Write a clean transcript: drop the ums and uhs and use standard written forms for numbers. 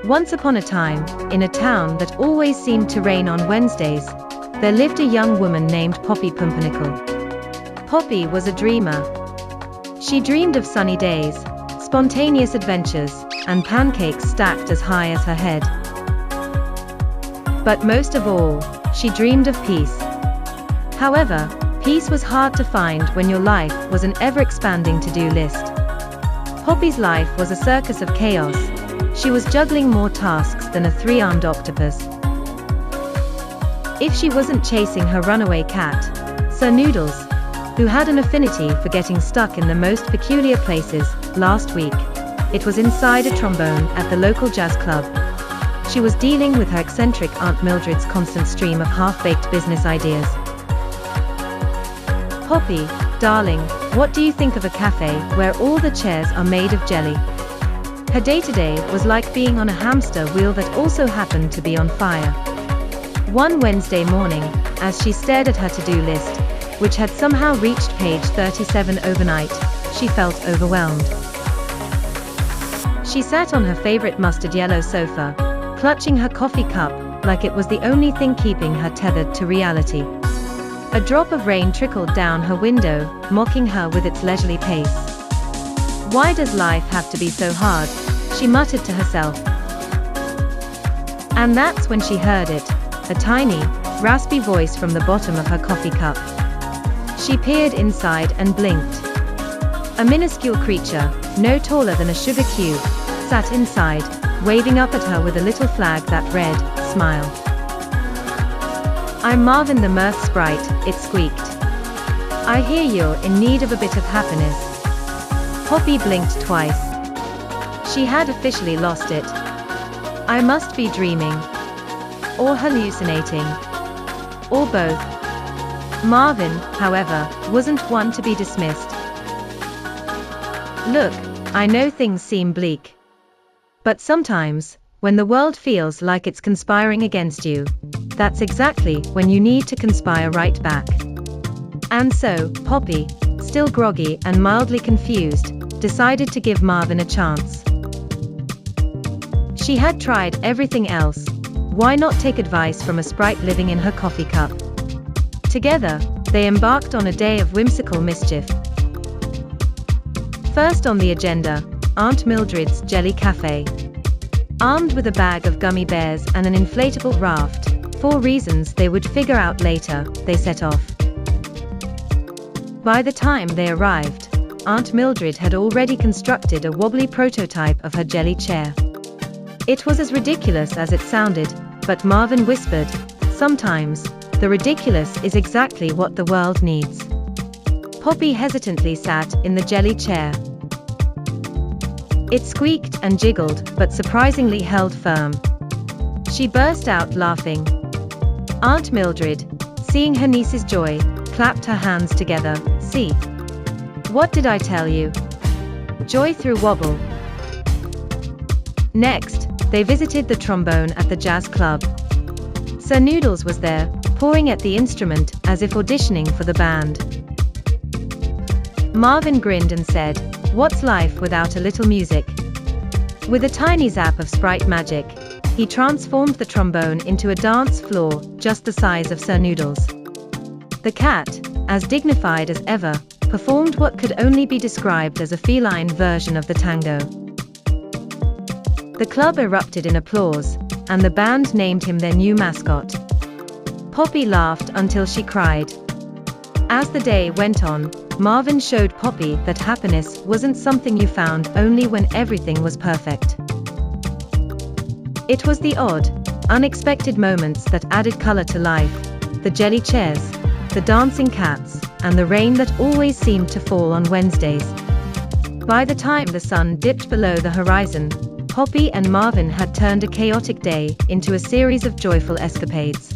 Once upon a time, in a town that always seemed to rain on Wednesdays, there lived a young woman named Poppy Pumpernickel. Poppy was a dreamer. She dreamed of sunny days, spontaneous adventures, and pancakes stacked as high as her head. But most of all, she dreamed of peace. However, peace was hard to find when your life was an ever-expanding to-do list. Poppy's life was a circus of chaos. She was juggling more tasks than a three-armed octopus. If she wasn't chasing her runaway cat, Sir Noodles, who had an affinity for getting stuck in the most peculiar places, last week, it was inside a trombone at the local jazz club. She was dealing with her eccentric Aunt Mildred's constant stream of half-baked business ideas. Poppy, darling, what do you think of a cafe where all the chairs are made of jelly? Her day-to-day was like being on a hamster wheel that also happened to be on fire. One Wednesday morning, as she stared at her to-do list, which had somehow reached page 37 overnight, she felt overwhelmed. She sat on her favorite mustard yellow sofa, clutching her coffee cup, like it was the only thing keeping her tethered to reality. A drop of rain trickled down her window, mocking her with its leisurely pace. "Why does life have to be so hard?" she muttered to herself. And that's when she heard it, a tiny, raspy voice from the bottom of her coffee cup. She peered inside and blinked. A minuscule creature, no taller than a sugar cube, sat inside, waving up at her with a little flag that read, "Smile." "I'm Marvin the Mirth Sprite," it squeaked. "I hear you're in need of a bit of happiness." Poppy blinked twice. She had officially lost it. I must be dreaming. Or hallucinating. Or both. Marvin, however, wasn't one to be dismissed. "Look, I know things seem bleak. But sometimes, when the world feels like it's conspiring against you, that's exactly when you need to conspire right back." And so, Poppy, still groggy and mildly confused, decided to give Marvin a chance. She had tried everything else. Why not take advice from a sprite living in her coffee cup? Together, they embarked on a day of whimsical mischief. First on the agenda, Aunt Mildred's Jelly Cafe. Armed with a bag of gummy bears and an inflatable raft, 4 reasons they would figure out later, they set off. By the time they arrived, Aunt Mildred had already constructed a wobbly prototype of her jelly chair. It was as ridiculous as it sounded, but Marvin whispered, "Sometimes, the ridiculous is exactly what the world needs." Poppy hesitantly sat in the jelly chair. It squeaked and jiggled, but surprisingly held firm. She burst out laughing. Aunt Mildred, seeing her niece's joy, clapped her hands together. "See? What did I tell you? Joy through wobble." Next, they visited the trombone at the jazz club. Sir Noodles was there, pawing at the instrument as if auditioning for the band. Marvin grinned and said, "What's life without a little music?" With a tiny zap of Sprite magic, he transformed the trombone into a dance floor just the size of Sir Noodles. The cat, as dignified as ever, performed what could only be described as a feline version of the tango. The club erupted in applause, and the band named him their new mascot. Poppy laughed until she cried. As the day went on, Marvin showed Poppy that happiness wasn't something you found only when everything was perfect. It was the odd, unexpected moments that added color to life, the jelly chairs, the dancing cats, and the rain that always seemed to fall on Wednesdays. By the time the sun dipped below the horizon, Poppy and Marvin had turned a chaotic day into a series of joyful escapades.